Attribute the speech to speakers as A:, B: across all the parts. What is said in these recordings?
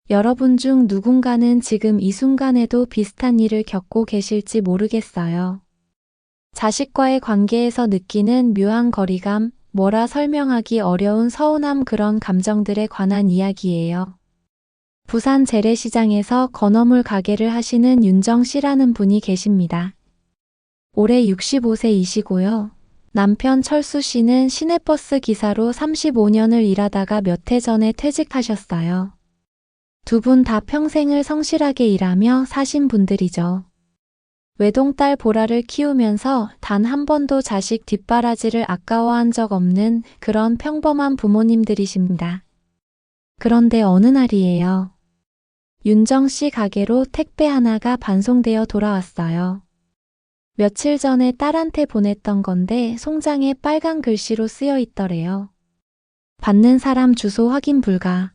A: 여러분 중 누군가는 지금 이 순간에도 비슷한 일을 겪고 계실지 모르겠어요. 자식과의 관계에서 느끼는 묘한 거리감, 뭐라 설명하기 어려운 서운함 그런 감정들에 관한 이야기예요. 부산 재래시장에서 건어물 가게를 하시는 윤정 씨라는 분이 계십니다. 올해 65세이시고요. 남편 철수 씨는 시내버스 기사로 35년을 일하다가 몇 해 전에 퇴직하셨어요. 두 분 다 평생을 성실하게 일하며 사신 분들이죠. 외동딸 보라를 키우면서 단 한 번도 자식 뒷바라지를 아까워한 적 없는 그런 평범한 부모님들이십니다. 그런데 어느 날이에요. 윤정 씨 가게로 택배 하나가 반송되어 돌아왔어요. 며칠 전에 딸한테 보냈던 건데 송장에 빨간 글씨로 쓰여 있더래요. 받는 사람 주소 확인 불가.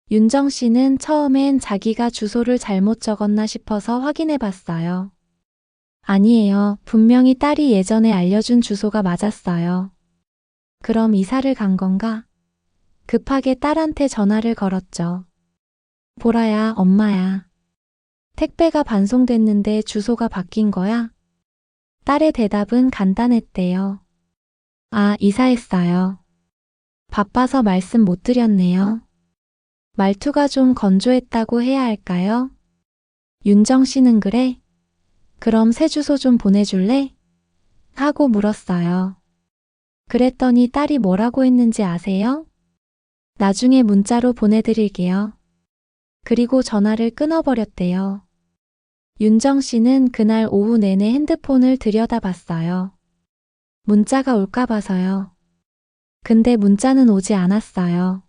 A: 윤정 씨는 처음엔 자기가 주소를 잘못 적었나 싶어서 확인해 봤어요. 아니에요. 분명히 딸이 예전에 알려준 주소가 맞았어요. 그럼 이사를 간 건가? 급하게 딸한테 전화를 걸었죠. 보라야, 엄마야. 택배가 반송됐는데 주소가 바뀐 거야? 딸의 대답은 간단했대요. 아, 이사했어요. 바빠서 말씀 못 드렸네요. 말투가 좀 건조했다고 해야 할까요? 윤정 씨는 그래? 그럼 새 주소 좀 보내줄래? 하고 물었어요. 그랬더니 딸이 뭐라고 했는지 아세요? 나중에 문자로 보내드릴게요. 그리고 전화를 끊어버렸대요. 윤정 씨는 그날 오후 내내 핸드폰을 들여다봤어요. 문자가 올까 봐서요. 근데 문자는 오지 않았어요.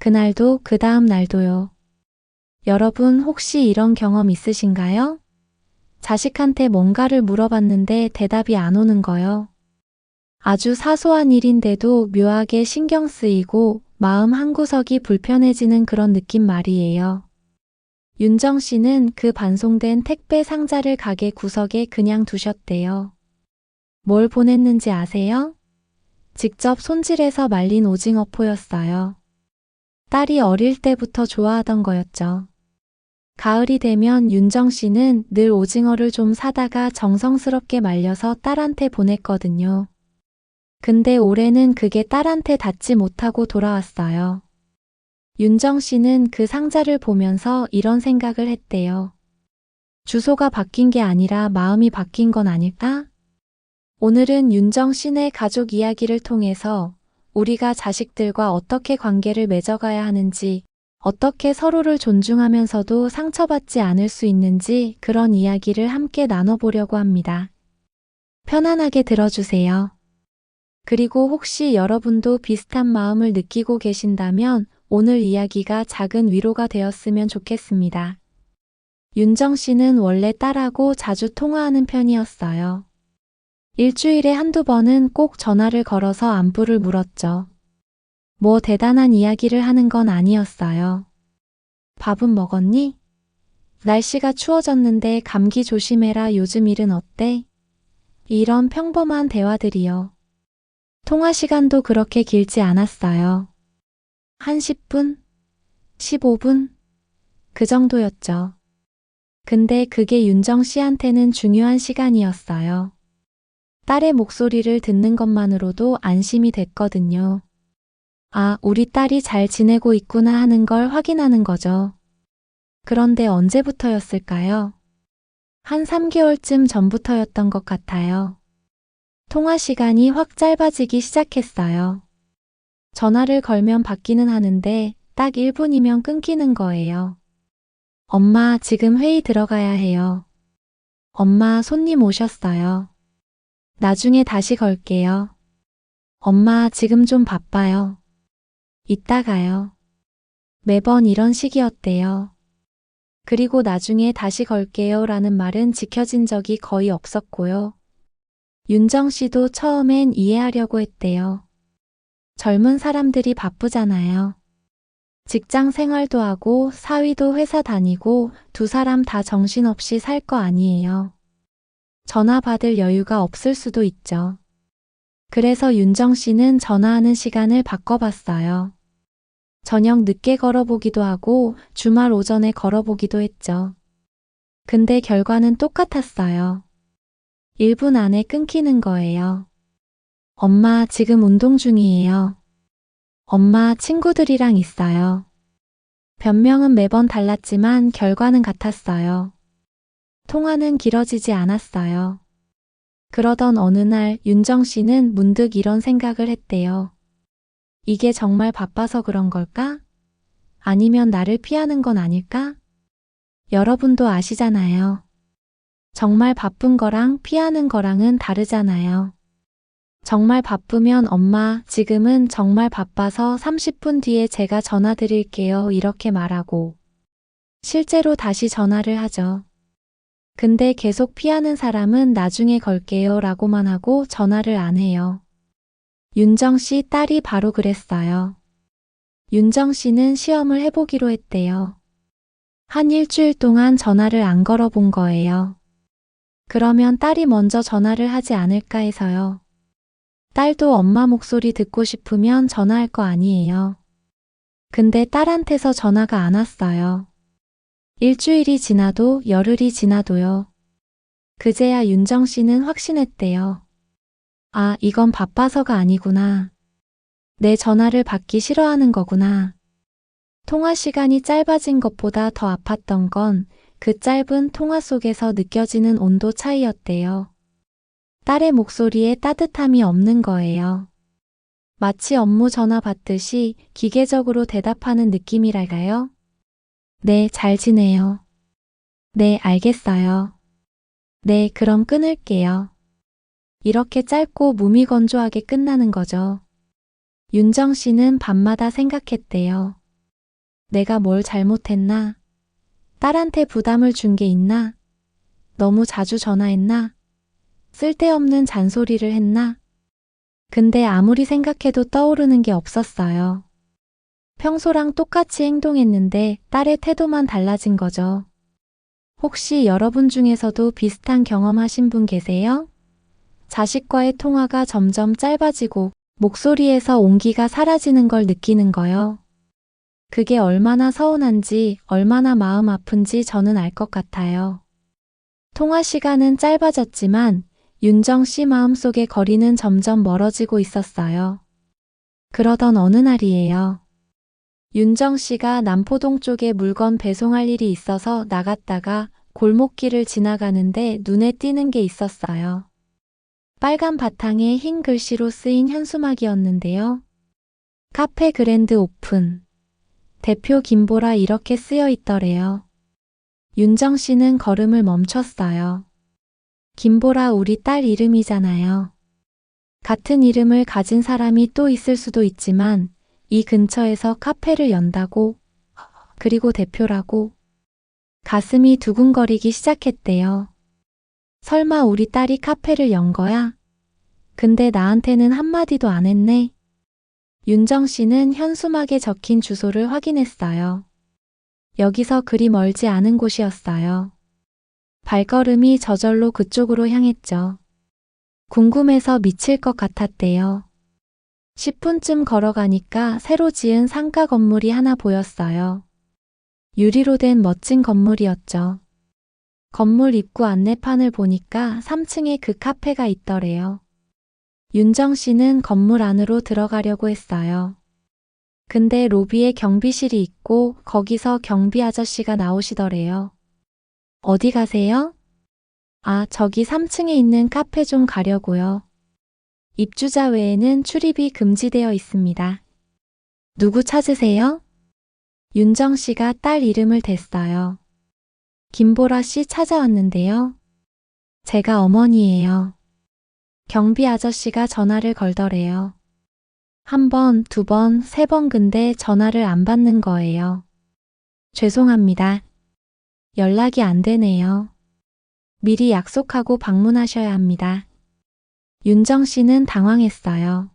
A: 그날도 그 다음 날도요. 여러분 혹시 이런 경험 있으신가요? 자식한테 뭔가를 물어봤는데 대답이 안 오는 거요. 아주 사소한 일인데도 묘하게 신경 쓰이고 마음 한구석이 불편해지는 그런 느낌 말이에요. 윤정 씨는 그 반송된 택배 상자를 가게 구석에 그냥 두셨대요. 뭘 보냈는지 아세요? 직접 손질해서 말린 오징어포였어요. 딸이 어릴 때부터 좋아하던 거였죠. 가을이 되면 윤정 씨는 늘 오징어를 좀 사다가 정성스럽게 말려서 딸한테 보냈거든요. 근데 올해는 그게 딸한테 닿지 못하고 돌아왔어요. 윤정 씨는 그 상자를 보면서 이런 생각을 했대요. 주소가 바뀐 게 아니라 마음이 바뀐 건 아닐까? 오늘은 윤정 씨네 가족 이야기를 통해서 우리가 자식들과 어떻게 관계를 맺어가야 하는지, 어떻게 서로를 존중하면서도 상처받지 않을 수 있는지 그런 이야기를 함께 나눠보려고 합니다. 편안하게 들어주세요. 그리고 혹시 여러분도 비슷한 마음을 느끼고 계신다면 오늘 이야기가 작은 위로가 되었으면 좋겠습니다. 윤정 씨는 원래 딸하고 자주 통화하는 편이었어요. 일주일에 한두 번은 꼭 전화를 걸어서 안부를 물었죠. 뭐 대단한 이야기를 하는 건 아니었어요. 밥은 먹었니? 날씨가 추워졌는데 감기 조심해라. 요즘 일은 어때? 이런 평범한 대화들이요. 통화 시간도 그렇게 길지 않았어요. 한 10분? 15분? 그 정도였죠. 근데 그게 윤정 씨한테는 중요한 시간이었어요. 딸의 목소리를 듣는 것만으로도 안심이 됐거든요. 아, 우리 딸이 잘 지내고 있구나 하는 걸 확인하는 거죠. 그런데 언제부터였을까요? 한 3개월쯤 전부터였던 것 같아요. 통화 시간이 확 짧아지기 시작했어요. 전화를 걸면 받기는 하는데 딱 1분이면 끊기는 거예요. 엄마, 지금 회의 들어가야 해요. 엄마, 손님 오셨어요. 나중에 다시 걸게요. 엄마, 지금 좀 바빠요. 이따가요. 매번 이런 식이었대요. 그리고 나중에 다시 걸게요 라는 말은 지켜진 적이 거의 없었고요. 윤정 씨도 처음엔 이해하려고 했대요. 젊은 사람들이 바쁘잖아요. 직장 생활도 하고 사위도 회사 다니고 두 사람 다 정신없이 살 거 아니에요. 전화 받을 여유가 없을 수도 있죠. 그래서 윤정 씨는 전화하는 시간을 바꿔봤어요. 저녁 늦게 걸어보기도 하고 주말 오전에 걸어보기도 했죠. 근데 결과는 똑같았어요. 1분 안에 끊기는 거예요. 엄마, 지금 운동 중이에요. 엄마, 친구들이랑 있어요. 변명은 매번 달랐지만 결과는 같았어요. 통화는 길어지지 않았어요. 그러던 어느 날 윤정 씨는 문득 이런 생각을 했대요. 이게 정말 바빠서 그런 걸까? 아니면 나를 피하는 건 아닐까? 여러분도 아시잖아요. 정말 바쁜 거랑 피하는 거랑은 다르잖아요. 정말 바쁘면 엄마, 지금은 정말 바빠서 30분 뒤에 제가 전화 드릴게요. 이렇게 말하고 실제로 다시 전화를 하죠. 근데 계속 피하는 사람은 나중에 걸게요 라고만 하고 전화를 안 해요. 윤정 씨 딸이 바로 그랬어요. 윤정 씨는 시험을 해보기로 했대요. 한 일주일 동안 전화를 안 걸어본 거예요. 그러면 딸이 먼저 전화를 하지 않을까 해서요. 딸도 엄마 목소리 듣고 싶으면 전화할 거 아니에요. 근데 딸한테서 전화가 안 왔어요. 일주일이 지나도 열흘이 지나도요. 그제야 윤정 씨는 확신했대요. 아, 이건 바빠서가 아니구나. 내 전화를 받기 싫어하는 거구나. 통화 시간이 짧아진 것보다 더 아팠던 건 그 짧은 통화 속에서 느껴지는 온도 차이였대요. 딸의 목소리에 따뜻함이 없는 거예요. 마치 업무 전화 받듯이 기계적으로 대답하는 느낌이랄까요? 네, 잘 지내요. 네, 알겠어요. 네, 그럼 끊을게요. 이렇게 짧고 무미건조하게 끝나는 거죠. 윤정 씨는 밤마다 생각했대요. 내가 뭘 잘못했나? 딸한테 부담을 준 게 있나? 너무 자주 전화했나? 쓸데없는 잔소리를 했나? 근데 아무리 생각해도 떠오르는 게 없었어요. 평소랑 똑같이 행동했는데 딸의 태도만 달라진 거죠. 혹시 여러분 중에서도 비슷한 경험하신 분 계세요? 자식과의 통화가 점점 짧아지고 목소리에서 온기가 사라지는 걸 느끼는 거요. 그게 얼마나 서운한지, 얼마나 마음 아픈지 저는 알 것 같아요. 통화 시간은 짧아졌지만 윤정 씨 마음속의 거리는 점점 멀어지고 있었어요. 그러던 어느 날이에요. 윤정 씨가 남포동 쪽에 물건 배송할 일이 있어서 나갔다가 골목길을 지나가는데 눈에 띄는 게 있었어요. 빨간 바탕에 흰 글씨로 쓰인 현수막이었는데요. 카페 그랜드 오픈. 대표 김보라 이렇게 쓰여 있더래요. 윤정 씨는 걸음을 멈췄어요. 김보라 우리 딸 이름이잖아요. 같은 이름을 가진 사람이 또 있을 수도 있지만 이 근처에서 카페를 연다고, 그리고 대표라고. 가슴이 두근거리기 시작했대요. 설마 우리 딸이 카페를 연 거야? 근데 나한테는 한마디도 안 했네. 윤정 씨는 현수막에 적힌 주소를 확인했어요. 여기서 그리 멀지 않은 곳이었어요. 발걸음이 저절로 그쪽으로 향했죠. 궁금해서 미칠 것 같았대요. 10분쯤 걸어가니까 새로 지은 상가 건물이 하나 보였어요. 유리로 된 멋진 건물이었죠. 건물 입구 안내판을 보니까 3층에 그 카페가 있더래요. 윤정 씨는 건물 안으로 들어가려고 했어요. 근데 로비에 경비실이 있고 거기서 경비 아저씨가 나오시더래요. 어디 가세요? 아, 저기 3층에 있는 카페 좀 가려고요. 입주자 외에는 출입이 금지되어 있습니다. 누구 찾으세요? 윤정 씨가 딸 이름을 댔어요. 김보라 씨 찾아왔는데요. 제가 어머니예요. 경비 아저씨가 전화를 걸더래요. 한 번, 두 번, 세 번 근데 전화를 안 받는 거예요. 죄송합니다. 연락이 안 되네요. 미리 약속하고 방문하셔야 합니다. 윤정 씨는 당황했어요.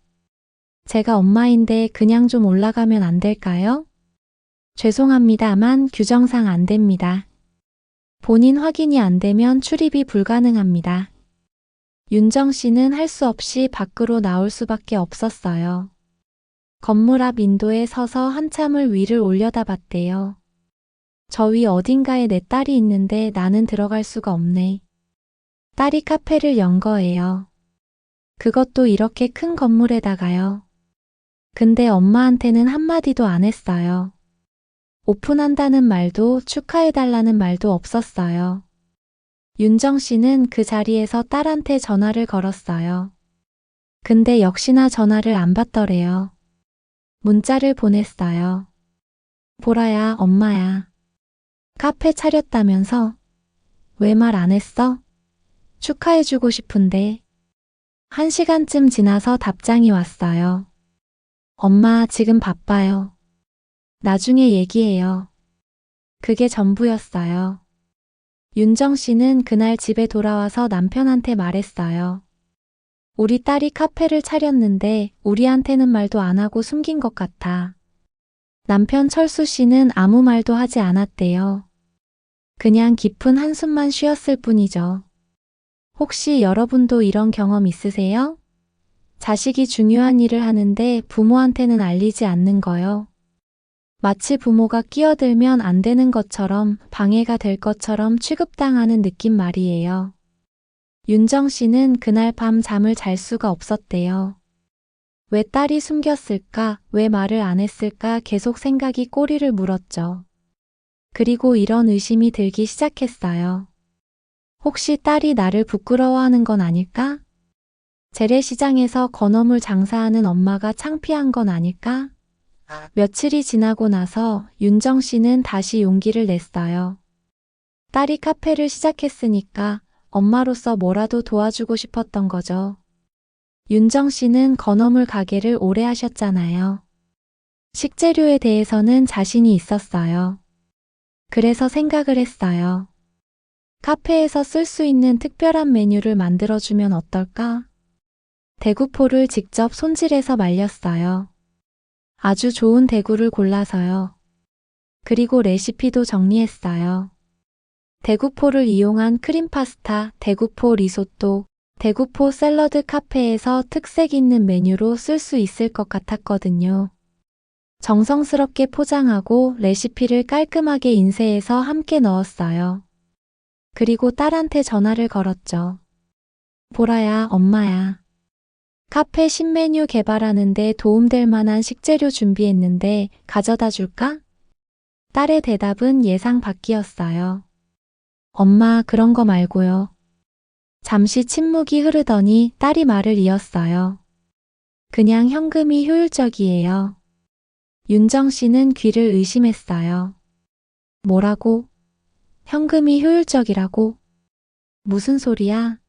A: 제가 엄마인데 그냥 좀 올라가면 안 될까요? 죄송합니다만 규정상 안 됩니다. 본인 확인이 안 되면 출입이 불가능합니다. 윤정 씨는 할 수 없이 밖으로 나올 수밖에 없었어요. 건물 앞 인도에 서서 한참을 위를 올려다봤대요. 저 위 어딘가에 내 딸이 있는데 나는 들어갈 수가 없네. 딸이 카페를 연 거예요. 그것도 이렇게 큰 건물에다가요. 근데 엄마한테는 한마디도 안 했어요. 오픈한다는 말도 축하해달라는 말도 없었어요. 윤정 씨는 그 자리에서 딸한테 전화를 걸었어요. 근데 역시나 전화를 안 받더래요. 문자를 보냈어요. 보라야, 엄마야. 카페 차렸다면서? 왜 말 안 했어? 축하해주고 싶은데. 1시간쯤 지나서 답장이 왔어요. 엄마, 지금 바빠요. 나중에 얘기해요. 그게 전부였어요. 윤정 씨는 그날 집에 돌아와서 남편한테 말했어요. 우리 딸이 카페를 차렸는데 우리한테는 말도 안 하고 숨긴 것 같아. 남편 철수 씨는 아무 말도 하지 않았대요. 그냥 깊은 한숨만 쉬었을 뿐이죠. 혹시 여러분도 이런 경험 있으세요? 자식이 중요한 일을 하는데 부모한테는 알리지 않는 거요. 마치 부모가 끼어들면 안 되는 것처럼 방해가 될 것처럼 취급당하는 느낌 말이에요. 윤정 씨는 그날 밤 잠을 잘 수가 없었대요. 왜 딸이 숨겼을까? 왜 말을 안 했을까? 계속 생각이 꼬리를 물었죠. 그리고 이런 의심이 들기 시작했어요. 혹시 딸이 나를 부끄러워하는 건 아닐까? 재래시장에서 건어물 장사하는 엄마가 창피한 건 아닐까? 며칠이 지나고 나서 윤정 씨는 다시 용기를 냈어요. 딸이 카페를 시작했으니까 엄마로서 뭐라도 도와주고 싶었던 거죠. 윤정 씨는 건어물 가게를 오래 하셨잖아요. 식재료에 대해서는 자신이 있었어요. 그래서 생각을 했어요. 카페에서 쓸 수 있는 특별한 메뉴를 만들어주면 어떨까? 대구포를 직접 손질해서 말렸어요. 아주 좋은 대구를 골라서요. 그리고 레시피도 정리했어요. 대구포를 이용한 크림 파스타, 대구포 리소또, 대구포 샐러드 카페에서 특색 있는 메뉴로 쓸 수 있을 것 같았거든요. 정성스럽게 포장하고 레시피를 깔끔하게 인쇄해서 함께 넣었어요. 그리고 딸한테 전화를 걸었죠. 보라야, 엄마야. 카페 신메뉴 개발하는데 도움될 만한 식재료 준비했는데 가져다 줄까? 딸의 대답은 예상 밖이었어요. 엄마, 그런 거 말고요. 잠시 침묵이 흐르더니 딸이 말을 이었어요. 그냥 현금이 효율적이에요. 윤정 씨는 귀를 의심했어요. 뭐라고? 현금이 효율적이라고? 무슨 소리야?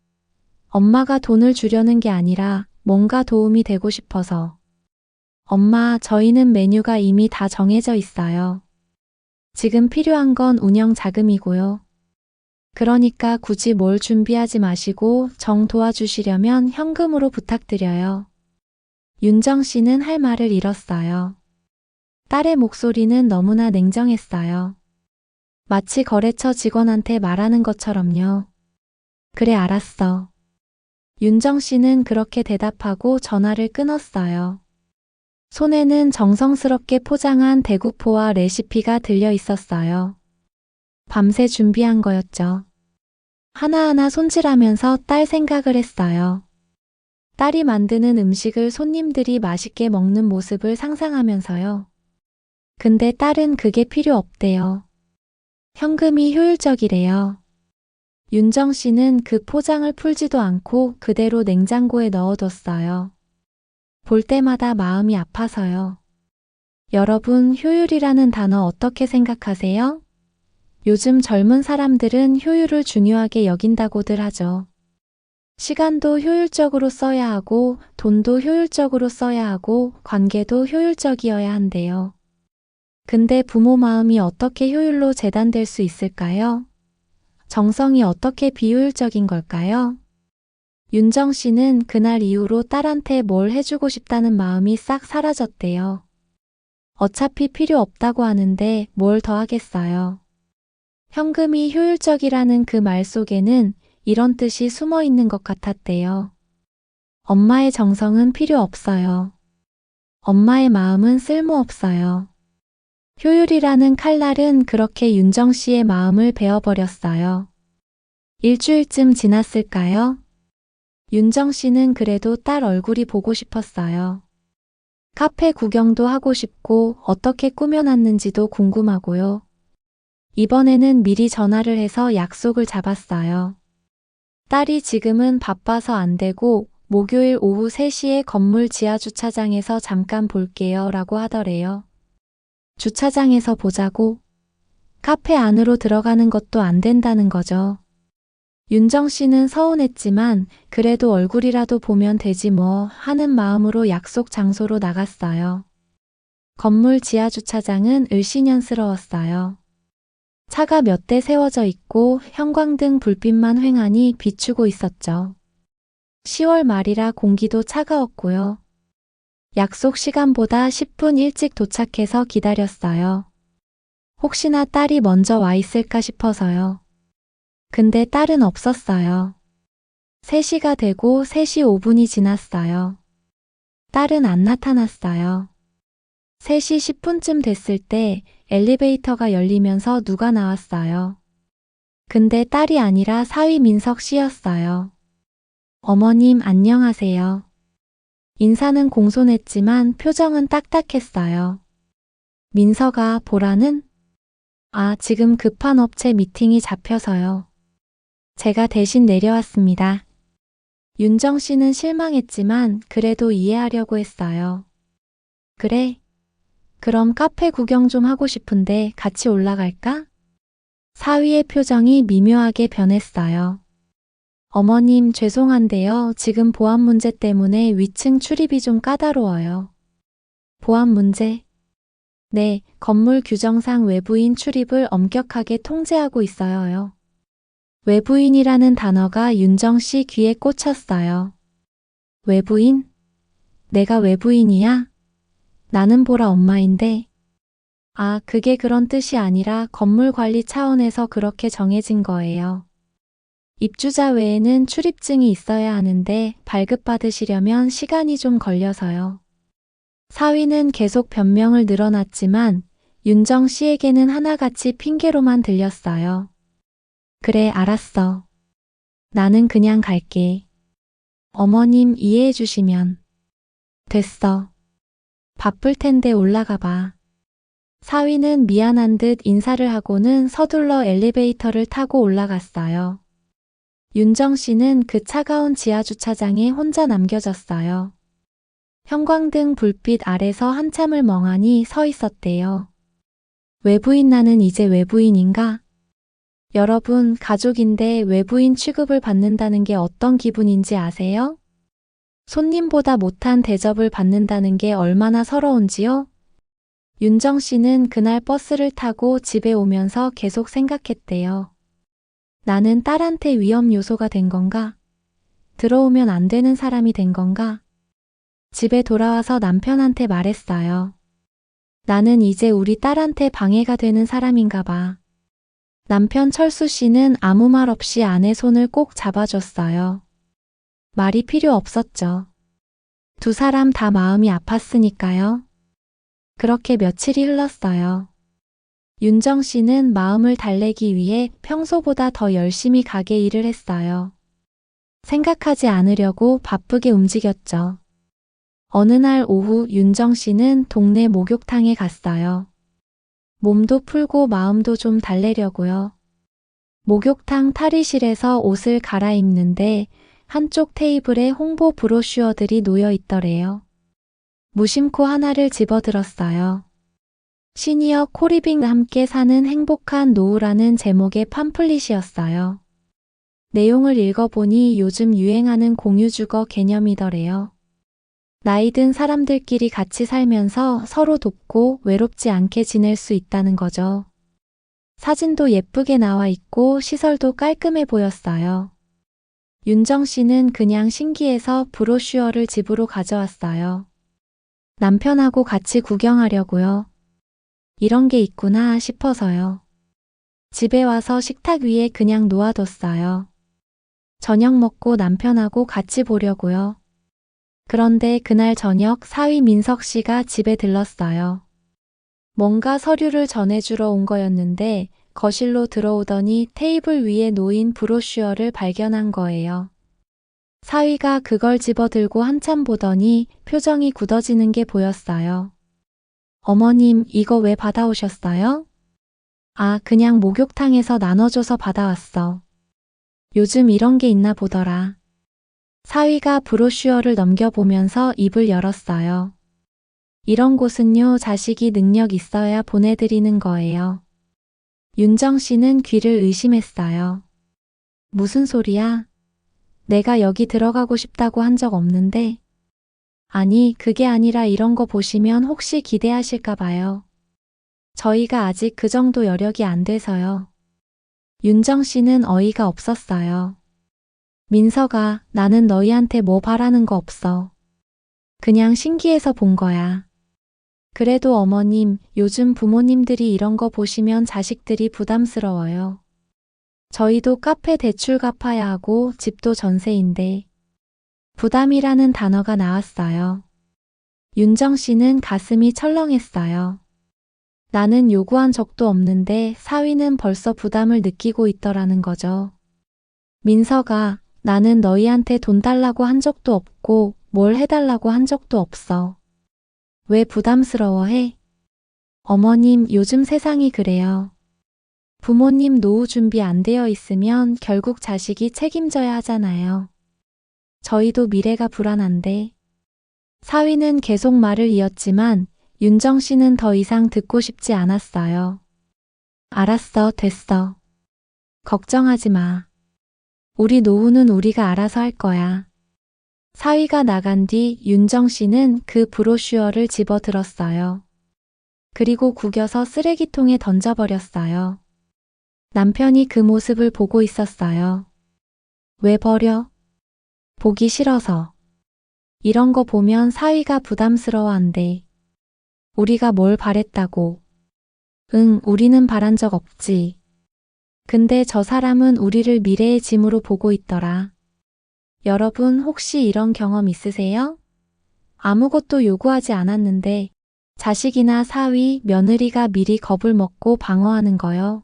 A: 엄마가 돈을 주려는 게 아니라 뭔가 도움이 되고 싶어서. 엄마, 저희는 메뉴가 이미 다 정해져 있어요. 지금 필요한 건 운영 자금이고요. 그러니까 굳이 뭘 준비하지 마시고 정 도와주시려면 현금으로 부탁드려요. 윤정 씨는 할 말을 잃었어요. 딸의 목소리는 너무나 냉정했어요. 마치 거래처 직원한테 말하는 것처럼요. 그래, 알았어. 윤정 씨는 그렇게 대답하고 전화를 끊었어요. 손에는 정성스럽게 포장한 대구포와 레시피가 들려 있었어요. 밤새 준비한 거였죠. 하나하나 손질하면서 딸 생각을 했어요. 딸이 만드는 음식을 손님들이 맛있게 먹는 모습을 상상하면서요. 근데 딸은 그게 필요 없대요. 현금이 효율적이래요. 윤정 씨는 그 포장을 풀지도 않고 그대로 냉장고에 넣어뒀어요. 볼 때마다 마음이 아파서요. 여러분, 효율이라는 단어 어떻게 생각하세요? 요즘 젊은 사람들은 효율을 중요하게 여긴다고들 하죠. 시간도 효율적으로 써야 하고, 돈도 효율적으로 써야 하고, 관계도 효율적이어야 한대요. 근데 부모 마음이 어떻게 효율로 재단될 수 있을까요? 정성이 어떻게 비효율적인 걸까요? 윤정 씨는 그날 이후로 딸한테 뭘 해주고 싶다는 마음이 싹 사라졌대요. 어차피 필요 없다고 하는데 뭘 더 하겠어요. 현금이 효율적이라는 그 말 속에는 이런 뜻이 숨어 있는 것 같았대요. 엄마의 정성은 필요 없어요. 엄마의 마음은 쓸모없어요. 효율이라는 칼날은 그렇게 윤정 씨의 마음을 베어버렸어요. 일주일쯤 지났을까요? 윤정 씨는 그래도 딸 얼굴이 보고 싶었어요. 카페 구경도 하고 싶고 어떻게 꾸며놨는지도 궁금하고요. 이번에는 미리 전화를 해서 약속을 잡았어요. 딸이 지금은 바빠서 안 되고 목요일 오후 3시에 건물 지하 주차장에서 잠깐 볼게요 라고 하더래요. 주차장에서 보자고? 카페 안으로 들어가는 것도 안 된다는 거죠. 윤정 씨는 서운했지만 그래도 얼굴이라도 보면 되지 뭐 하는 마음으로 약속 장소로 나갔어요. 건물 지하 주차장은 을씨년스러웠어요. 차가 몇 대 세워져 있고 형광등 불빛만 휑하니 비추고 있었죠. 10월 말이라 공기도 차가웠고요. 약속 시간보다 10분 일찍 도착해서 기다렸어요. 혹시나 딸이 먼저 와 있을까 싶어서요. 근데 딸은 없었어요. 3시가 되고 3시 5분이 지났어요. 딸은 안 나타났어요. 3시 10분쯤 됐을 때 엘리베이터가 열리면서 누가 나왔어요. 근데 딸이 아니라 사위 민석 씨였어요. 어머님 안녕하세요. 인사는 공손했지만 표정은 딱딱했어요. 민서가 보라는? 아, 지금 급한 업체 미팅이 잡혀서요. 제가 대신 내려왔습니다. 윤정 씨는 실망했지만 그래도 이해하려고 했어요. 그래? 그럼 카페 구경 좀 하고 싶은데 같이 올라갈까? 사위의 표정이 미묘하게 변했어요. 어머님 죄송한데요. 지금 보안 문제 때문에 위층 출입이 좀 까다로워요. 보안 문제? 네, 건물 규정상 외부인 출입을 엄격하게 통제하고 있어요. 외부인이라는 단어가 윤정 씨 귀에 꽂혔어요. 외부인? 내가 외부인이야? 나는 보라 엄마인데. 아, 그게 그런 뜻이 아니라 건물 관리 차원에서 그렇게 정해진 거예요. 입주자 외에는 출입증이 있어야 하는데 발급받으시려면 시간이 좀 걸려서요. 사위는 계속 변명을 늘어놨지만 윤정 씨에게는 하나같이 핑계로만 들렸어요. 그래, 알았어. 나는 그냥 갈게. 어머님 이해해 주시면. 됐어. 바쁠 텐데 올라가 봐. 사위는 미안한 듯 인사를 하고는 서둘러 엘리베이터를 타고 올라갔어요. 윤정 씨는 그 차가운 지하 주차장에 혼자 남겨졌어요. 형광등 불빛 아래서 한참을 멍하니 서 있었대요. 외부인 나는 이제 외부인인가? 여러분, 가족인데 외부인 취급을 받는다는 게 어떤 기분인지 아세요? 손님보다 못한 대접을 받는다는 게 얼마나 서러운지요? 윤정 씨는 그날 버스를 타고 집에 오면서 계속 생각했대요. 나는 딸한테 위험 요소가 된 건가? 들어오면 안 되는 사람이 된 건가? 집에 돌아와서 남편한테 말했어요. 나는 이제 우리 딸한테 방해가 되는 사람인가 봐. 남편 철수 씨는 아무 말 없이 아내 손을 꼭 잡아줬어요. 말이 필요 없었죠. 두 사람 다 마음이 아팠으니까요. 그렇게 며칠이 흘렀어요. 윤정 씨는 마음을 달래기 위해 평소보다 더 열심히 가게 일을 했어요. 생각하지 않으려고 바쁘게 움직였죠. 어느 날 오후 윤정 씨는 동네 목욕탕에 갔어요. 몸도 풀고 마음도 좀 달래려고요. 목욕탕 탈의실에서 옷을 갈아입는데 한쪽 테이블에 홍보 브로슈어들이 놓여 있더래요. 무심코 하나를 집어들었어요. 시니어 코리빙과 함께 사는 행복한 노후라는 제목의 팜플릿이었어요. 내용을 읽어보니 요즘 유행하는 공유주거 개념이더래요. 나이 든 사람들끼리 같이 살면서 서로 돕고 외롭지 않게 지낼 수 있다는 거죠. 사진도 예쁘게 나와 있고 시설도 깔끔해 보였어요. 윤정 씨는 그냥 신기해서 브로슈어를 집으로 가져왔어요. 남편하고 같이 구경하려고요. 이런 게 있구나 싶어서요. 집에 와서 식탁 위에 그냥 놓아뒀어요. 저녁 먹고 남편하고 같이 보려고요. 그런데 그날 저녁 사위 민석 씨가 집에 들렀어요. 뭔가 서류를 전해주러 온 거였는데 거실로 들어오더니 테이블 위에 놓인 브로슈어를 발견한 거예요. 사위가 그걸 집어들고 한참 보더니 표정이 굳어지는 게 보였어요. 어머님, 이거 왜 받아오셨어요? 아, 그냥 목욕탕에서 나눠줘서 받아왔어. 요즘 이런 게 있나 보더라. 사위가 브로슈어를 넘겨보면서 입을 열었어요. 이런 곳은요, 자식이 능력 있어야 보내드리는 거예요. 윤정 씨는 귀를 의심했어요. 무슨 소리야? 내가 여기 들어가고 싶다고 한 적 없는데. 아니, 그게 아니라 이런 거 보시면 혹시 기대하실까 봐요. 저희가 아직 그 정도 여력이 안 돼서요. 윤정 씨는 어이가 없었어요. 민서가, 나는 너희한테 뭐 바라는 거 없어. 그냥 신기해서 본 거야. 그래도 어머님, 요즘 부모님들이 이런 거 보시면 자식들이 부담스러워요. 저희도 카페 대출 갚아야 하고 집도 전세인데. 부담이라는 단어가 나왔어요. 윤정 씨는 가슴이 철렁했어요. 나는 요구한 적도 없는데 사위는 벌써 부담을 느끼고 있더라는 거죠. 민서가, 나는 너희한테 돈 달라고 한 적도 없고 뭘 해달라고 한 적도 없어. 왜 부담스러워해? 어머님, 요즘 세상이 그래요. 부모님 노후 준비 안 되어 있으면 결국 자식이 책임져야 하잖아요. 저희도 미래가 불안한데. 사위는 계속 말을 이었지만 윤정 씨는 더 이상 듣고 싶지 않았어요. 알았어, 됐어. 걱정하지 마. 우리 노후는 우리가 알아서 할 거야. 사위가 나간 뒤 윤정 씨는 그 브로슈어를 집어 들었어요. 그리고 구겨서 쓰레기통에 던져버렸어요. 남편이 그 모습을 보고 있었어요. 왜 버려? 보기 싫어서. 이런 거 보면 사위가 부담스러워한대. 우리가 뭘 바랬다고. 응, 우리는 바란 적 없지. 근데 저 사람은 우리를 미래의 짐으로 보고 있더라. 여러분 혹시 이런 경험 있으세요? 아무것도 요구하지 않았는데 자식이나 사위, 며느리가 미리 겁을 먹고 방어하는 거요.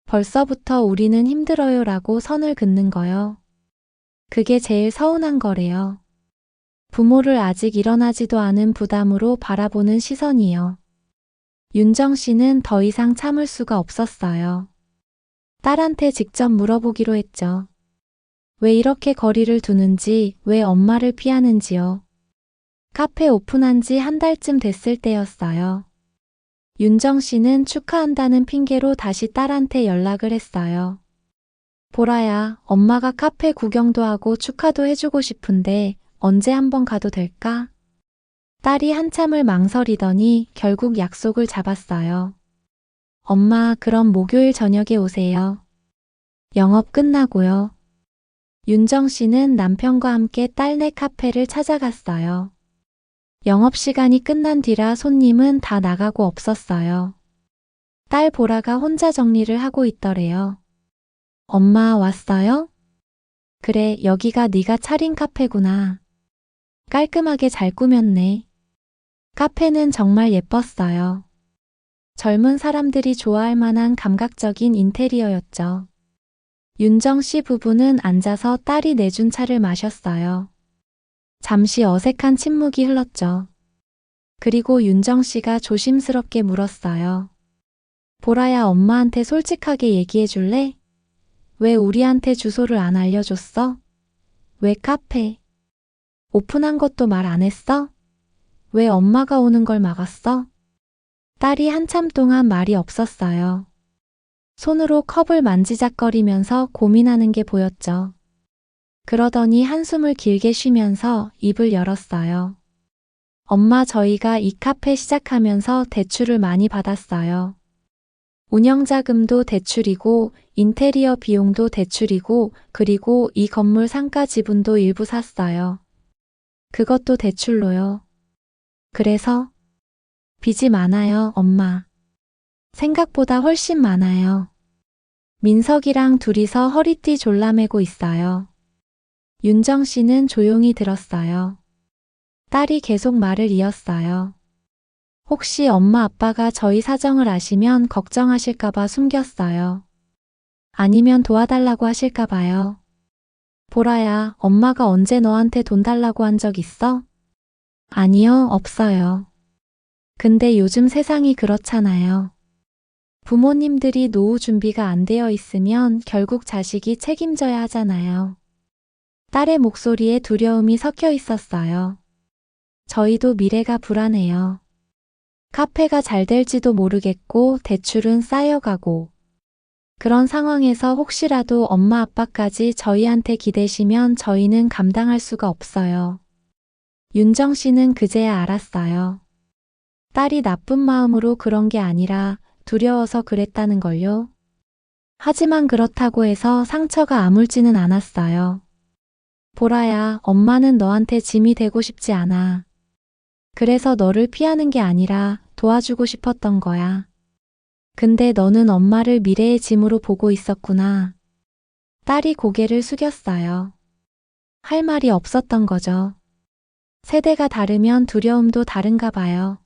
A: 벌써부터 우리는 힘들어요 라고 선을 긋는 거요. 그게 제일 서운한 거래요. 부모를 아직 일어나지도 않은 부담으로 바라보는 시선이요. 윤정 씨는 더 이상 참을 수가 없었어요. 딸한테 직접 물어보기로 했죠. 왜 이렇게 거리를 두는지, 왜 엄마를 피하는지요. 카페 오픈한 지 한 달쯤 됐을 때였어요. 윤정 씨는 축하한다는 핑계로 다시 딸한테 연락을 했어요. 보라야, 엄마가 카페 구경도 하고 축하도 해주고 싶은데 언제 한번 가도 될까? 딸이 한참을 망설이더니 결국 약속을 잡았어요. 엄마, 그럼 목요일 저녁에 오세요. 영업 끝나고요. 윤정 씨는 남편과 함께 딸네 카페를 찾아갔어요. 영업시간이 끝난 뒤라 손님은 다 나가고 없었어요. 딸 보라가 혼자 정리를 하고 있더래요. 엄마 왔어요? 그래, 여기가 네가 차린 카페구나. 깔끔하게 잘 꾸몄네. 카페는 정말 예뻤어요. 젊은 사람들이 좋아할 만한 감각적인 인테리어였죠. 윤정 씨 부부는 앉아서 딸이 내준 차를 마셨어요. 잠시 어색한 침묵이 흘렀죠. 그리고 윤정 씨가 조심스럽게 물었어요. 보라야, 엄마한테 솔직하게 얘기해 줄래? 왜 우리한테 주소를 안 알려줬어? 왜 카페? 오픈한 것도 말 안 했어? 왜 엄마가 오는 걸 막았어? 딸이 한참 동안 말이 없었어요. 손으로 컵을 만지작거리면서 고민하는 게 보였죠. 그러더니 한숨을 길게 쉬면서 입을 열었어요. 엄마, 저희가 이 카페 시작하면서 대출을 많이 받았어요. 운영자금도 대출이고 인테리어 비용도 대출이고 그리고 이 건물 상가 지분도 일부 샀어요. 그것도 대출로요. 그래서 빚이 많아요, 엄마. 생각보다 훨씬 많아요. 민석이랑 둘이서 허리띠 졸라매고 있어요. 윤정 씨는 조용히 들었어요. 딸이 계속 말을 이었어요. 혹시 엄마 아빠가 저희 사정을 아시면 걱정하실까봐 숨겼어요. 아니면 도와달라고 하실까봐요. 보라야, 엄마가 언제 너한테 돈 달라고 한 적 있어? 아니요, 없어요. 근데 요즘 세상이 그렇잖아요. 부모님들이 노후 준비가 안 되어 있으면 결국 자식이 책임져야 하잖아요. 딸의 목소리에 두려움이 섞여 있었어요. 저희도 미래가 불안해요. 카페가 잘 될지도 모르겠고 대출은 쌓여가고. 그런 상황에서 혹시라도 엄마 아빠까지 저희한테 기대시면 저희는 감당할 수가 없어요. 윤정 씨는 그제야 알았어요. 딸이 나쁜 마음으로 그런 게 아니라 두려워서 그랬다는 걸요. 하지만 그렇다고 해서 상처가 아물지는 않았어요. 보라야, 엄마는 너한테 짐이 되고 싶지 않아. 그래서 너를 피하는 게 아니라 도와주고 싶었던 거야. 근데 너는 엄마를 미래의 짐으로 보고 있었구나. 딸이 고개를 숙였어요. 할 말이 없었던 거죠. 세대가 다르면 두려움도 다른가 봐요.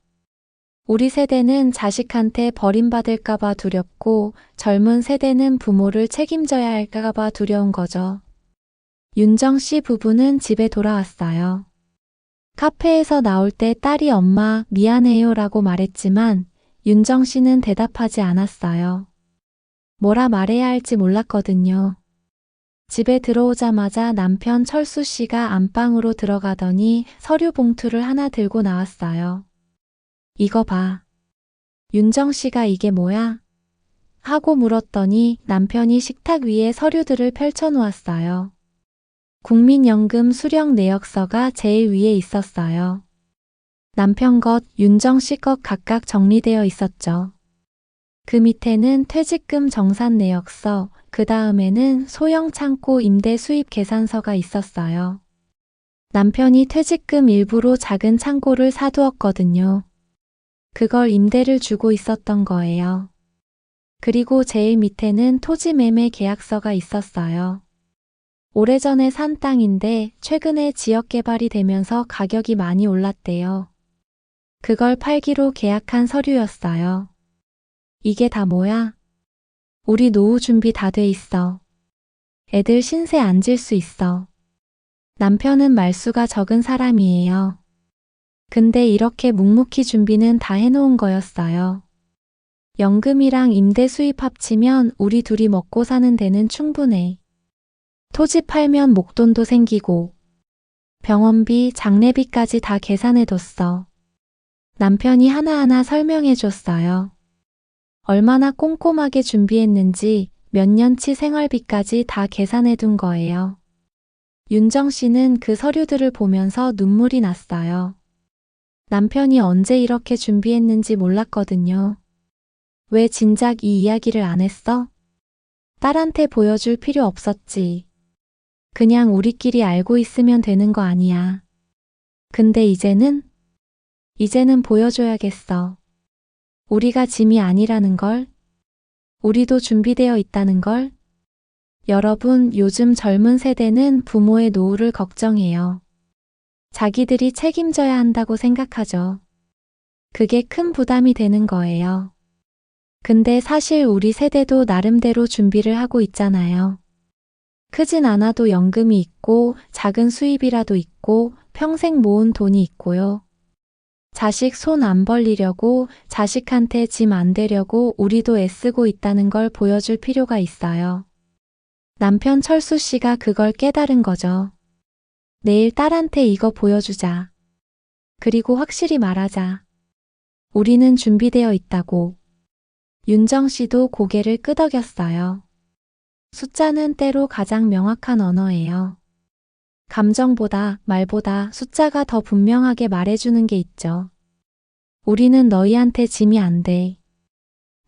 A: 우리 세대는 자식한테 버림받을까봐 두렵고 젊은 세대는 부모를 책임져야 할까봐 두려운 거죠. 윤정 씨 부부는 집에 돌아왔어요. 카페에서 나올 때 딸이 엄마 미안해요 라고 말했지만 윤정 씨는 대답하지 않았어요. 뭐라 말해야 할지 몰랐거든요. 집에 들어오자마자 남편 철수 씨가 안방으로 들어가더니 서류 봉투를 하나 들고 나왔어요. 이거 봐. 윤정 씨가 이게 뭐야? 하고 물었더니 남편이 식탁 위에 서류들을 펼쳐놓았어요. 국민연금 수령 내역서가 제일 위에 있었어요. 남편 것, 윤정 씨 것 각각 정리되어 있었죠. 그 밑에는 퇴직금 정산 내역서, 그 다음에는 소형 창고 임대 수입 계산서가 있었어요. 남편이 퇴직금 일부로 작은 창고를 사두었거든요. 그걸 임대를 주고 있었던 거예요. 그리고 제일 밑에는 토지 매매 계약서가 있었어요. 오래전에 산 땅인데 최근에 지역 개발이 되면서 가격이 많이 올랐대요. 그걸 팔기로 계약한 서류였어요. 이게 다 뭐야? 우리 노후 준비 다 돼 있어. 애들 신세 안 질 수 있어. 남편은 말수가 적은 사람이에요. 근데 이렇게 묵묵히 준비는 다 해놓은 거였어요. 연금이랑 임대 수입 합치면 우리 둘이 먹고 사는 데는 충분해. 토지 팔면 목돈도 생기고 병원비, 장례비까지 다 계산해뒀어. 남편이 하나하나 설명해줬어요. 얼마나 꼼꼼하게 준비했는지 몇 년치 생활비까지 다 계산해둔 거예요. 윤정 씨는 그 서류들을 보면서 눈물이 났어요. 남편이 언제 이렇게 준비했는지 몰랐거든요. 왜 진작 이 이야기를 안 했어? 딸한테 보여줄 필요 없었지. 그냥 우리끼리 알고 있으면 되는 거 아니야. 근데 이제는 보여줘야겠어. 우리가 짐이 아니라는 걸. 우리도 준비되어 있다는 걸. 여러분, 요즘 젊은 세대는 부모의 노후를 걱정해요. 자기들이 책임져야 한다고 생각하죠. 그게 큰 부담이 되는 거예요. 근데 사실 우리 세대도 나름대로 준비를 하고 있잖아요. 크진 않아도 연금이 있고 작은 수입이라도 있고 평생 모은 돈이 있고요. 자식 손 안 벌리려고 자식한테 짐 안 되려고 우리도 애쓰고 있다는 걸 보여줄 필요가 있어요. 남편 철수 씨가 그걸 깨달은 거죠. 내일 딸한테 이거 보여주자. 그리고 확실히 말하자. 우리는 준비되어 있다고. 윤정 씨도 고개를 끄덕였어요. 숫자는 때로 가장 명확한 언어예요. 감정보다 말보다 숫자가 더 분명하게 말해주는 게 있죠. 우리는 너희한테 짐이 안 돼.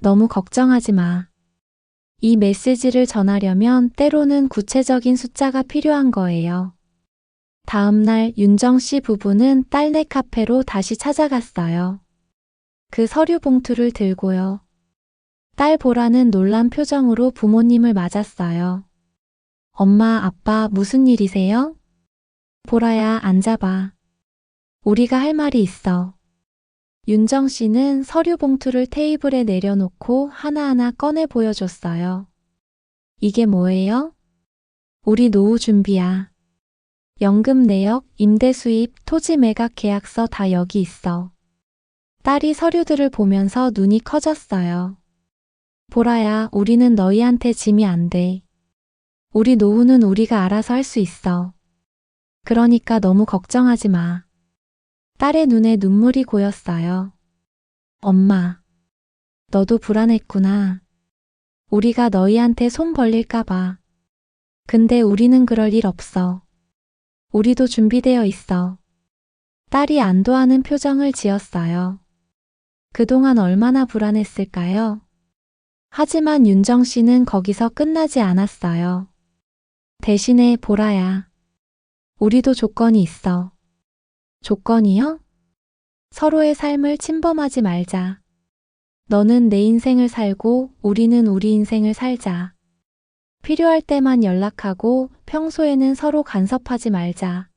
A: 너무 걱정하지 마. 이 메시지를 전하려면 때로는 구체적인 숫자가 필요한 거예요. 다음 날 윤정 씨 부부는 딸네 카페로 다시 찾아갔어요. 그 서류 봉투를 들고요. 딸 보라는 놀란 표정으로 부모님을 맞았어요. 엄마, 아빠 무슨 일이세요? 보라야, 앉아봐. 우리가 할 말이 있어. 윤정 씨는 서류 봉투를 테이블에 내려놓고 하나하나 꺼내 보여줬어요. 이게 뭐예요? 우리 노후 준비야. 연금 내역, 임대 수입, 토지 매각 계약서 다 여기 있어. 딸이 서류들을 보면서 눈이 커졌어요. 보라야, 우리는 너희한테 짐이 안 돼. 우리 노후는 우리가 알아서 할 수 있어. 그러니까 너무 걱정하지 마. 딸의 눈에 눈물이 고였어요. 엄마, 너도 불안했구나. 우리가 너희한테 손 벌릴까봐. 근데 우리는 그럴 일 없어. 우리도 준비되어 있어. 딸이 안도하는 표정을 지었어요. 그동안 얼마나 불안했을까요? 하지만 윤정 씨는 거기서 끝나지 않았어요. 대신에 보라야, 우리도 조건이 있어. 조건이요? 서로의 삶을 침범하지 말자. 너는 내 인생을 살고 우리는 우리 인생을 살자. 필요할 때만 연락하고 평소에는 서로 간섭하지 말자.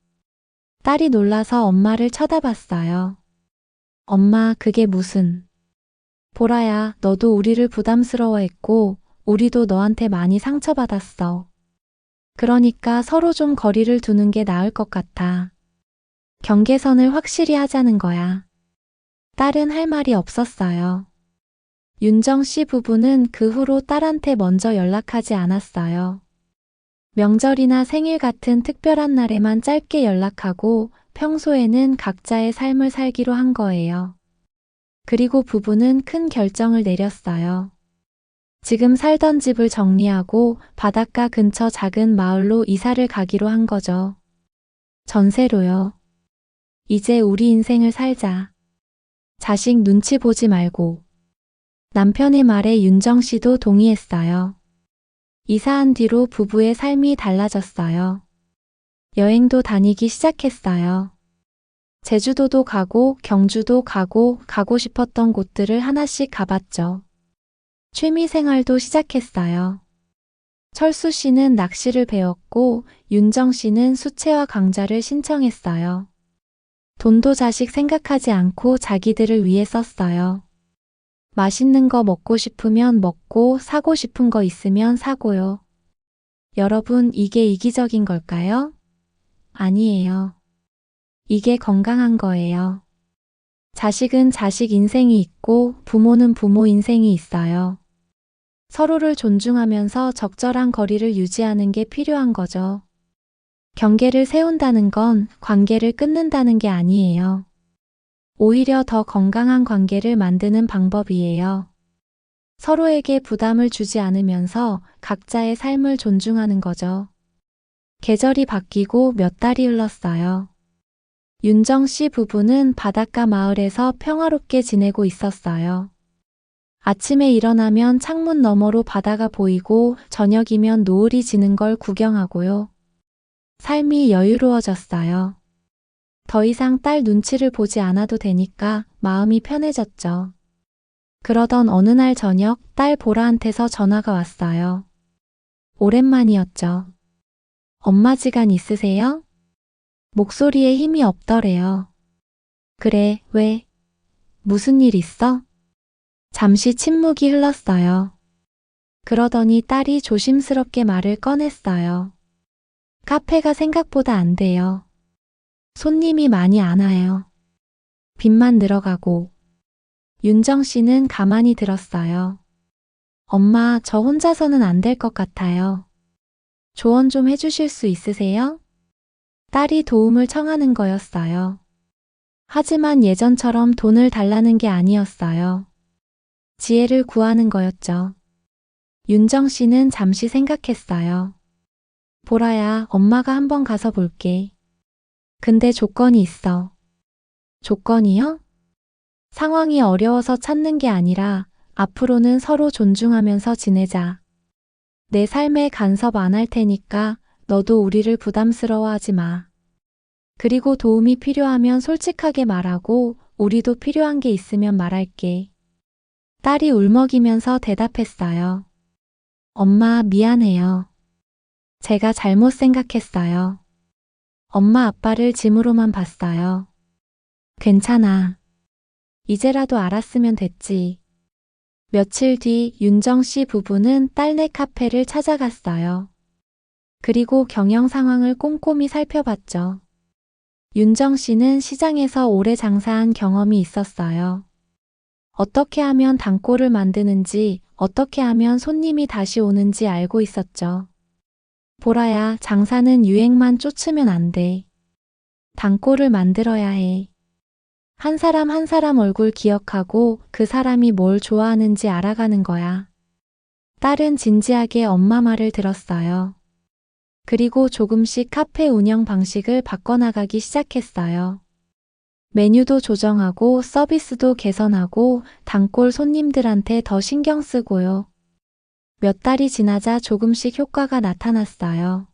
A: 딸이 놀라서 엄마를 쳐다봤어요. 엄마, 그게 무슨... 보라야, 너도 우리를 부담스러워했고 우리도 너한테 많이 상처받았어. 그러니까 서로 좀 거리를 두는 게 나을 것 같아. 경계선을 확실히 하자는 거야. 딸은 할 말이 없었어요. 윤정 씨 부부는 그 후로 딸한테 먼저 연락하지 않았어요. 명절이나 생일 같은 특별한 날에만 짧게 연락하고 평소에는 각자의 삶을 살기로 한 거예요. 그리고 부부는 큰 결정을 내렸어요. 지금 살던 집을 정리하고 바닷가 근처 작은 마을로 이사를 가기로 한 거죠. 전세로요. 이제 우리 인생을 살자. 자식 눈치 보지 말고. 남편의 말에 윤정 씨도 동의했어요. 이사한 뒤로 부부의 삶이 달라졌어요. 여행도 다니기 시작했어요. 제주도도 가고 경주도 가고 싶었던 곳들을 하나씩 가봤죠. 취미 생활도 시작했어요. 철수 씨는 낚시를 배웠고 윤정 씨는 수채화 강좌를 신청했어요. 돈도 자식 생각하지 않고 자기들을 위해 썼어요. 맛있는 거 먹고 싶으면 먹고 사고 싶은 거 있으면 사고요. 여러분, 이게 이기적인 걸까요? 아니에요. 이게 건강한 거예요. 자식은 자식 인생이 있고 부모는 부모 인생이 있어요. 서로를 존중하면서 적절한 거리를 유지하는 게 필요한 거죠. 경계를 세운다는 건 관계를 끊는다는 게 아니에요. 오히려 더 건강한 관계를 만드는 방법이에요. 서로에게 부담을 주지 않으면서 각자의 삶을 존중하는 거죠. 계절이 바뀌고 몇 달이 흘렀어요. 윤정 씨 부부는 바닷가 마을에서 평화롭게 지내고 있었어요. 아침에 일어나면 창문 너머로 바다가 보이고 저녁이면 노을이 지는 걸 구경하고요. 삶이 여유로워졌어요. 더 이상 딸 눈치를 보지 않아도 되니까 마음이 편해졌죠. 그러던 어느 날 저녁 딸 보라한테서 전화가 왔어요. 오랜만이었죠. 엄마 시간 있으세요? 목소리에 힘이 없더래요. 그래, 왜? 무슨 일 있어? 잠시 침묵이 흘렀어요. 그러더니 딸이 조심스럽게 말을 꺼냈어요. 카페가 생각보다 안 돼요. 손님이 많이 안 와요. 빚만 늘어가고. 윤정 씨는 가만히 들었어요. 엄마, 저 혼자서는 안 될 것 같아요. 조언 좀 해주실 수 있으세요? 딸이 도움을 청하는 거였어요. 하지만 예전처럼 돈을 달라는 게 아니었어요. 지혜를 구하는 거였죠. 윤정 씨는 잠시 생각했어요. 보라야, 엄마가 한번 가서 볼게. 근데 조건이 있어. 조건이요? 상황이 어려워서 찾는 게 아니라 앞으로는 서로 존중하면서 지내자. 내 삶에 간섭 안 할 테니까 너도 우리를 부담스러워하지 마. 그리고 도움이 필요하면 솔직하게 말하고 우리도 필요한 게 있으면 말할게. 딸이 울먹이면서 대답했어요. 엄마, 미안해요. 제가 잘못 생각했어요. 엄마 아빠를 짐으로만 봤어요. 괜찮아. 이제라도 알았으면 됐지. 며칠 뒤 윤정 씨 부부는 딸네 카페를 찾아갔어요. 그리고 경영 상황을 꼼꼼히 살펴봤죠. 윤정 씨는 시장에서 오래 장사한 경험이 있었어요. 어떻게 하면 단골을 만드는지, 어떻게 하면 손님이 다시 오는지 알고 있었죠. 보라야, 장사는 유행만 쫓으면 안 돼. 단골을 만들어야 해. 한 사람 한 사람 얼굴 기억하고 그 사람이 뭘 좋아하는지 알아가는 거야. 딸은 진지하게 엄마 말을 들었어요. 그리고 조금씩 카페 운영 방식을 바꿔나가기 시작했어요. 메뉴도 조정하고 서비스도 개선하고 단골 손님들한테 더 신경 쓰고요. 몇 달이 지나자 조금씩 효과가 나타났어요.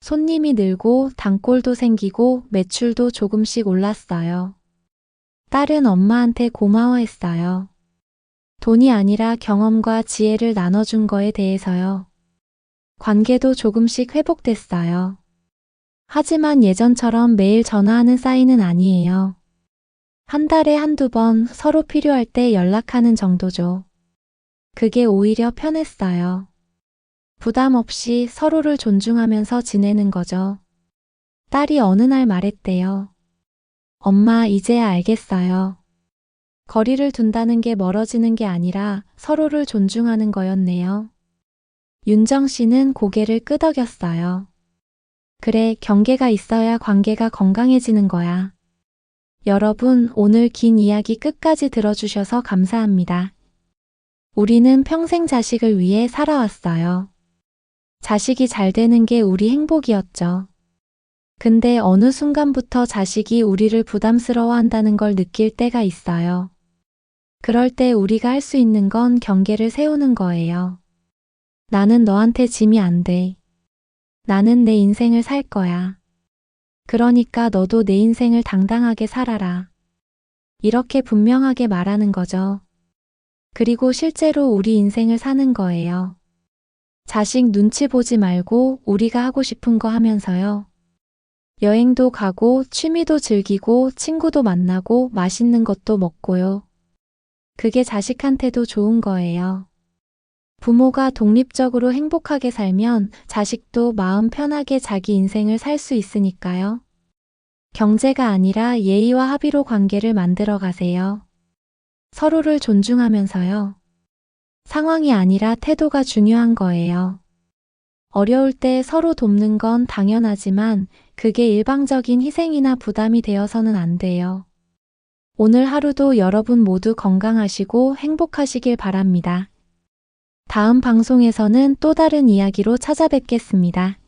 A: 손님이 늘고 단골도 생기고 매출도 조금씩 올랐어요. 딸은 엄마한테 고마워했어요. 돈이 아니라 경험과 지혜를 나눠준 거에 대해서요. 관계도 조금씩 회복됐어요. 하지만 예전처럼 매일 전화하는 사이는 아니에요. 한 달에 한두 번 서로 필요할 때 연락하는 정도죠. 그게 오히려 편했어요. 부담 없이 서로를 존중하면서 지내는 거죠. 딸이 어느 날 말했대요. 엄마, 이제야 알겠어요. 거리를 둔다는 게 멀어지는 게 아니라 서로를 존중하는 거였네요. 윤정 씨는 고개를 끄덕였어요. 그래, 경계가 있어야 관계가 건강해지는 거야. 여러분, 오늘 긴 이야기 끝까지 들어주셔서 감사합니다. 우리는 평생 자식을 위해 살아왔어요. 자식이 잘 되는 게 우리 행복이었죠. 근데 어느 순간부터 자식이 우리를 부담스러워한다는 걸 느낄 때가 있어요. 그럴 때 우리가 할 수 있는 건 경계를 세우는 거예요. 나는 너한테 짐이 안 돼. 나는 내 인생을 살 거야. 그러니까 너도 내 인생을 당당하게 살아라. 이렇게 분명하게 말하는 거죠. 그리고 실제로 우리 인생을 사는 거예요. 자식 눈치 보지 말고 우리가 하고 싶은 거 하면서요. 여행도 가고 취미도 즐기고 친구도 만나고 맛있는 것도 먹고요. 그게 자식한테도 좋은 거예요. 부모가 독립적으로 행복하게 살면 자식도 마음 편하게 자기 인생을 살 수 있으니까요. 경제가 아니라 예의와 합의로 관계를 만들어 가세요. 서로를 존중하면서요. 상황이 아니라 태도가 중요한 거예요. 어려울 때 서로 돕는 건 당연하지만 그게 일방적인 희생이나 부담이 되어서는 안 돼요. 오늘 하루도 여러분 모두 건강하시고 행복하시길 바랍니다. 다음 방송에서는 또 다른 이야기로 찾아뵙겠습니다.